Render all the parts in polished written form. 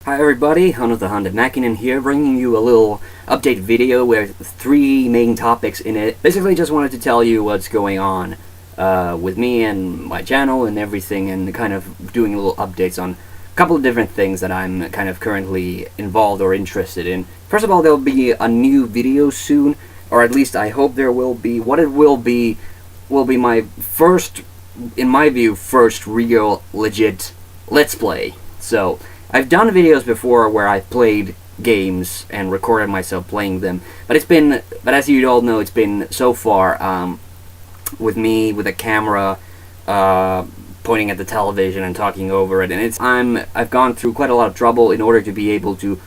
Hi everybody, TheHande Mäkinen here, bringing you a little update video with 3 main topics in it. Basically just wanted to tell you what's going on with me and my channel and everything, and kind of doing little updates on a couple of different things that I'm kind of currently involved or interested in. First of all, there'll be a new video soon, or at least I hope there will be. What it will be my first, in my view, first real legit Let's Play. So, I've done videos before where I've played games and recorded myself playing them, but as you all know, it's been so far with me with a camera pointing at the television and talking over it, and I've gone through quite a lot of trouble in order to be able to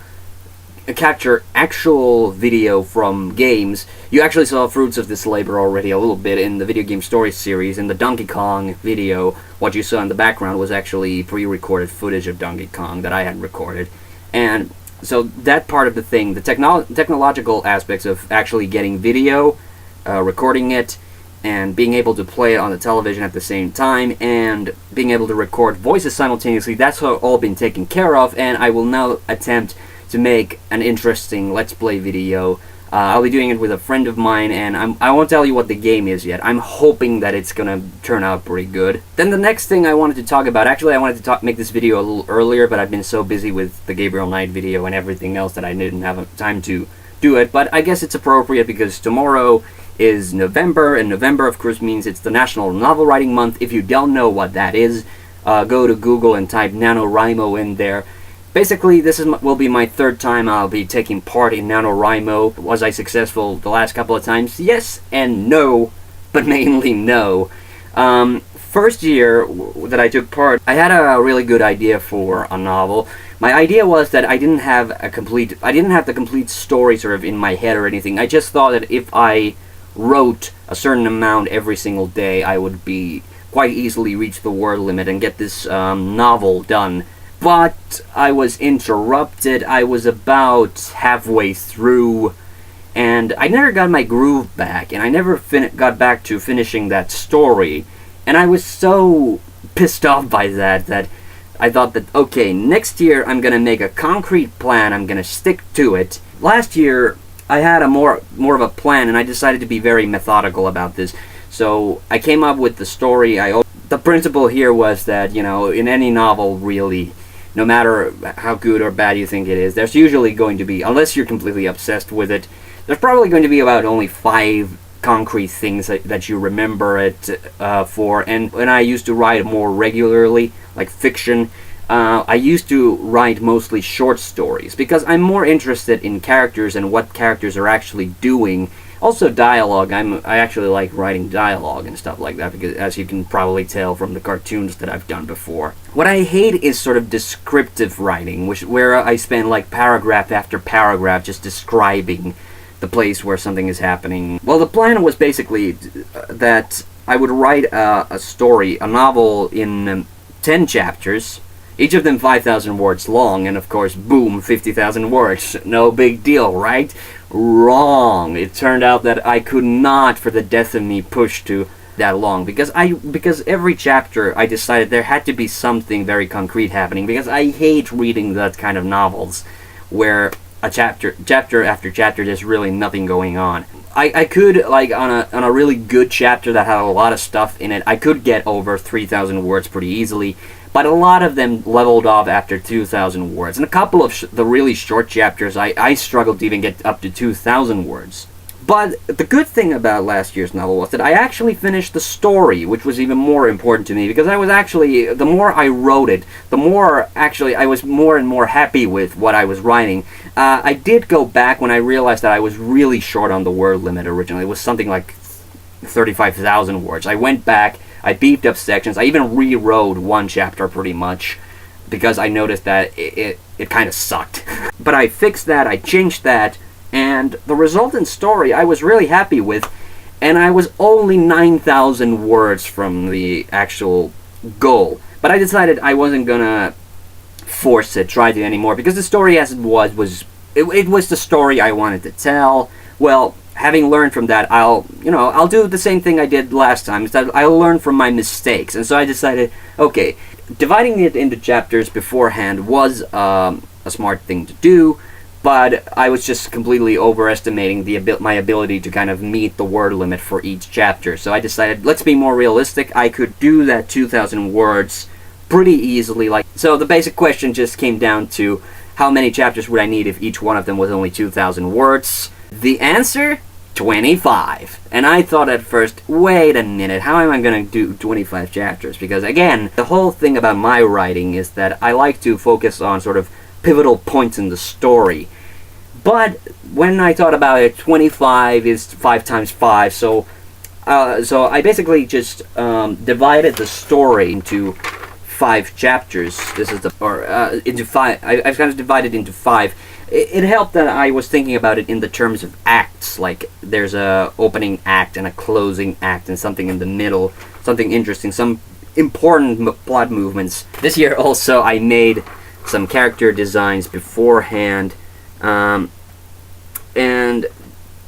capture actual video from games. You actually saw fruits of this labor already a little bit in the video game stories series. In the Donkey Kong video, what you saw in the background was actually pre-recorded footage of Donkey Kong that I had recorded. And so that part of the thing, the technological aspects of actually getting video, recording it, and being able to play it on the television at the same time, and being able to record voices simultaneously, that's all been taken care of, and I will now attempt to make an interesting Let's Play video. I'll be doing it with a friend of mine, and I won't tell you what the game is yet. I'm hoping that it's gonna turn out pretty good. Then the next thing I wanted to talk about, actually I wanted to make this video a little earlier, but I've been so busy with the Gabriel Night video and everything else that I didn't have time to do it, but I guess it's appropriate because tomorrow is November, and November of course means it's the National Novel Writing Month. If you don't know what that is, go to Google and type Nanowrimo in there. Basically, this will be my 3rd time I'll be taking part in Nanowrimo. Was I successful the last couple of times? Yes and no, but mainly no. First year that I took part, I had a really good idea for a novel. My idea was that I didn't have the complete story sort of in my head or anything. I just thought that if I wrote a certain amount every single day, I would be quite easily reach the word limit and get this novel done. But I was interrupted. I was about halfway through, and I never got my groove back, and I never got back to finishing that story. And I was so pissed off by that I thought that, okay, next year I'm gonna make a concrete plan, I'm gonna stick to it. Last year I had a more of a plan, and I decided to be very methodical about this. So I came up with the story. The principle here was that, you know, in any novel really, no matter how good or bad you think it is, there's usually going to be, unless you're completely obsessed with it, there's probably going to be about only 5 concrete things that you remember it for. And when I used to write more regularly, like fiction, I used to write mostly short stories, because I'm more interested in characters and what characters are actually doing. Also dialogue. I actually like writing dialogue and stuff like that, because as you can probably tell from the cartoons that I've done before. What I hate is sort of descriptive writing, where I spend like paragraph after paragraph just describing the place where something is happening. Well, the plan was basically that I would write a story, a novel in 10 chapters, each of them 5,000 words long, and of course, boom, 50,000 words. No big deal, right? Wrong. It turned out that I could not, for the death of me, push to that long, because every chapter I decided there had to be something very concrete happening, because I hate reading that kind of novels where a chapter after chapter there's really nothing going on. I could, like, on a really good chapter that had a lot of stuff in it, I could get over 3,000 words pretty easily, but a lot of them leveled off after 2,000 words. And a couple of the really short chapters, I struggled to even get up to 2,000 words. But the good thing about last year's novel was that I actually finished the story, which was even more important to me, because I was actually, the more I wrote it, the more actually I was more and more happy with what I was writing. I did go back when I realized that I was really short on the word limit originally. It was something like 35,000 words. I went back, I beefed up sections, I even rewrote one chapter pretty much, because I noticed that it kind of sucked. But I fixed that, I changed that, and the resultant story I was really happy with, and I was only 9,000 words from the actual goal. But I decided I wasn't gonna force it, try to anymore, because the story as it was the story I wanted to tell. Well, having learned from that, I'll do the same thing I did last time, is that I'll learn from my mistakes. And so I decided, okay, dividing it into chapters beforehand was a smart thing to do, but I was just completely overestimating my ability to kind of meet the word limit for each chapter. So I decided, let's be more realistic. I could do that 2,000 words pretty easily. So the basic question just came down to how many chapters would I need if each one of them was only 2,000 words? The answer? 25. And I thought at first, wait a minute, how am I going to do 25 chapters? Because again, the whole thing about my writing is that I like to focus on sort of pivotal points in the story. But when I thought about it, 25 is 5 times 5, so I basically just divided the story into 5 chapters. This is into 5. I've kind of divided into 5. It helped that I was thinking about it in the terms of acts, like there's a opening act and a closing act and something in the middle, something interesting, some important plot movements. This year also I made some character designs beforehand, and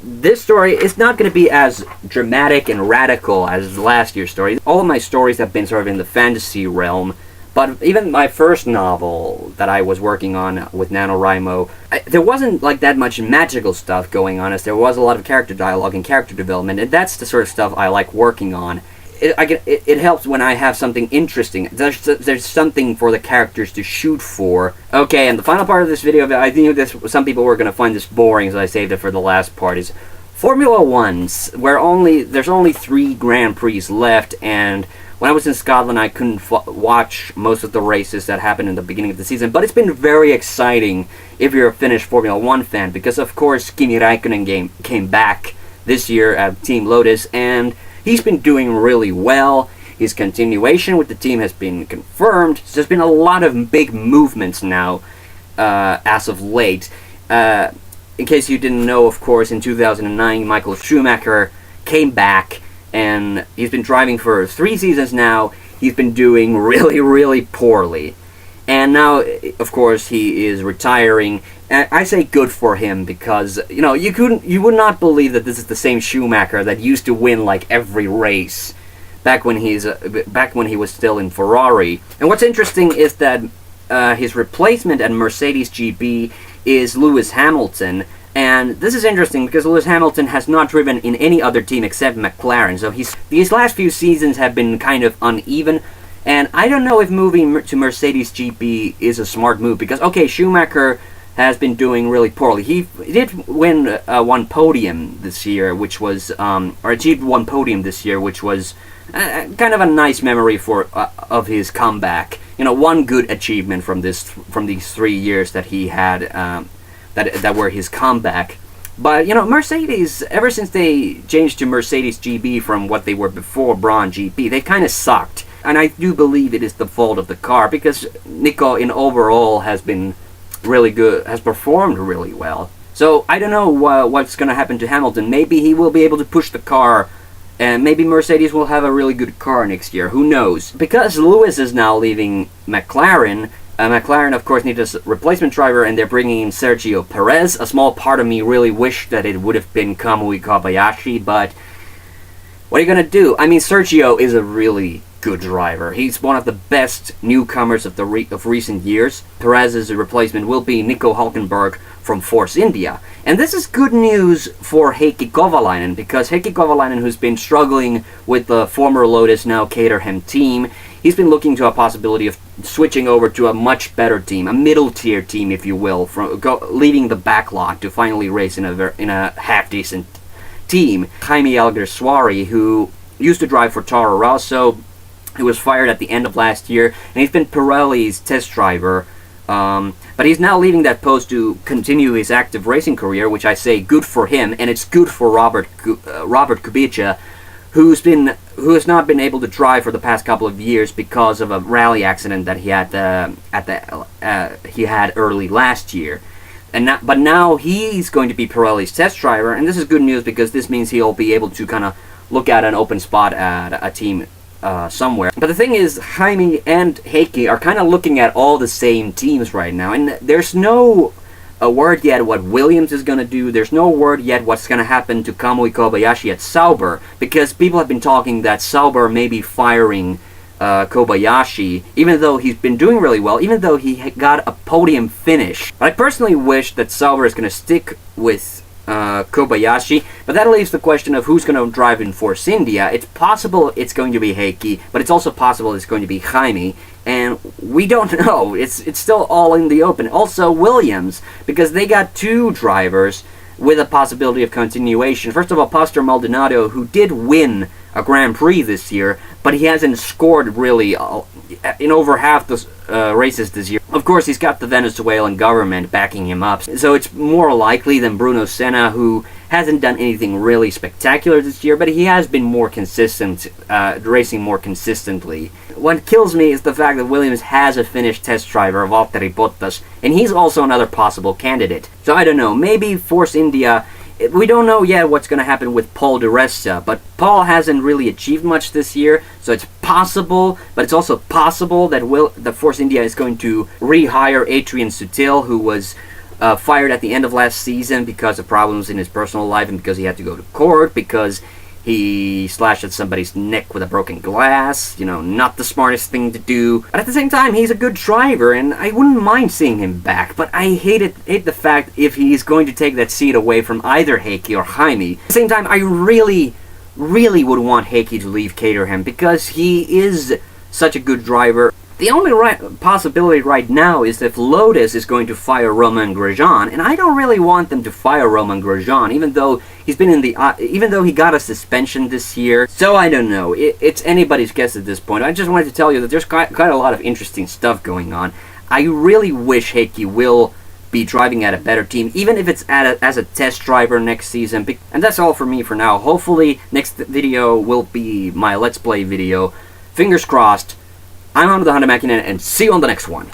this story is not going to be as dramatic and radical as last year's story. All of my stories have been sort of in the fantasy realm, but even my first novel that I was working on with Nanowrimo, there wasn't like that much magical stuff going on, as there was a lot of character dialogue and character development, and that's the sort of stuff I like working on. It helps when I have something interesting. There's something for the characters to shoot for. Okay, and the final part of this video, I knew some people were going to find this boring, so I saved it for the last part, is Formula 1s, where there's only 3 Grand Prix left, and when I was in Scotland I couldn't watch most of the races that happened in the beginning of the season, but it's been very exciting if you're a Finnish Formula 1 fan, because of course Kimi Räikkönen came back this year at Team Lotus, and he's been doing really well. His continuation with the team has been confirmed. So there's been a lot of big movements now as of late. In case you didn't know, of course, in 2009, Michael Schumacher came back, and he's been driving for 3 seasons now. He's been doing really, really poorly. And now, of course, he is retiring. And I say good for him because, you know, you would not believe that this is the same Schumacher that used to win like every race back when he was still in Ferrari. And what's interesting is that his replacement at Mercedes GP is Lewis Hamilton. And this is interesting because Lewis Hamilton has not driven in any other team except McLaren. So these last few seasons have been kind of uneven. And I don't know if moving to Mercedes GP is a smart move, because, okay, Schumacher has been doing really poorly. He did win one podium this year, which was, or achieved one podium this year, which was kind of a nice memory of his comeback. You know, one good achievement from these 3 years that he had, that were his comeback. But, you know, Mercedes, ever since they changed to Mercedes GP from what they were before Braun GP, they kind of sucked. And I do believe it is the fault of the car, because Nico in overall has been really good, has performed really well. So I don't know what's going to happen to Hamilton. Maybe he will be able to push the car, and maybe Mercedes will have a really good car next year. Who knows? Because Lewis is now leaving McLaren, McLaren of course needs a replacement driver, and they're bringing in Sergio Perez. A small part of me really wished that it would have been Kamui Kobayashi, but what are you going to do? I mean, Sergio is a really good driver. He's one of the best newcomers of recent years. Perez's replacement will be Nico Hülkenberg from Force India. And this is good news for Heikki Kovalainen, because Heikki Kovalainen, who's been struggling with the former Lotus, now Caterham team, he's been looking to a possibility of switching over to a much better team, a middle-tier team, if you will, leaving the backlog to finally race in a half-decent team. Jaime Alguersuari, who used to drive for Toro Rosso, who was fired at the end of last year, and he's been Pirelli's test driver, but he's now leaving that post to continue his active racing career, which I say good for him, and it's good for Robert Kubica, who has not been able to drive for the past couple of years because of a rally accident that he had early last year. But now he's going to be Pirelli's test driver, and this is good news because this means he'll be able to kind of look at an open spot at a team somewhere. But the thing is, Jaime and Heikki are kind of looking at all the same teams right now, and there's no word yet what Williams is going to do. There's no word yet what's going to happen to Kamui Kobayashi at Sauber, because people have been talking that Sauber may be firing Kobayashi, even though he's been doing really well, even though he got a podium finish. But I personally wish that Sauber is going to stick with Kobayashi, but that leaves the question of who's going to drive in Force India. It's possible it's going to be Heikki, but it's also possible it's going to be Jaime, and we don't know. It's still all in the open. Also Williams, because they got two drivers with a possibility of continuation. First of all, Pastor Maldonado, who did win a Grand Prix this year, but he hasn't scored really in over half the races this year. Of course, he's got the Venezuelan government backing him up, so it's more likely than Bruno Senna, who hasn't done anything really spectacular this year, but he has been more consistent, racing more consistently. What kills me is the fact that Williams has a Finnish test driver, Valtteri Bottas, and he's also another possible candidate. So I don't know, maybe Force India. We don't know yet what's going to happen with Paul di Resta, but Paul hasn't really achieved much this year, so it's possible, but it's also possible that Force India is going to rehire Adrian Sutil, who was fired at the end of last season because of problems in his personal life and because he had to go to court, because he slashed at somebody's neck with a broken glass. You know, not the smartest thing to do. But at the same time, he's a good driver, and I wouldn't mind seeing him back. But I hate the fact if he's going to take that seat away from either Heikki or Jaime. At the same time, I really would want Heikki to leave Caterham because he is such a good driver. The only possibility right now is if Lotus is going to fire Romain Grosjean, and I don't really want them to fire Romain Grosjean, even though he's been in the even though he got a suspension this year. So I don't know. It's anybody's guess at this point. I just wanted to tell you that there's quite a lot of interesting stuff going on. I really wish Heikki will be driving at a better team, even if it's as a test driver next season. And that's all for me for now. Hopefully, next video will be my Let's Play video. Fingers crossed. I'm on TheHande, and see you on the next one.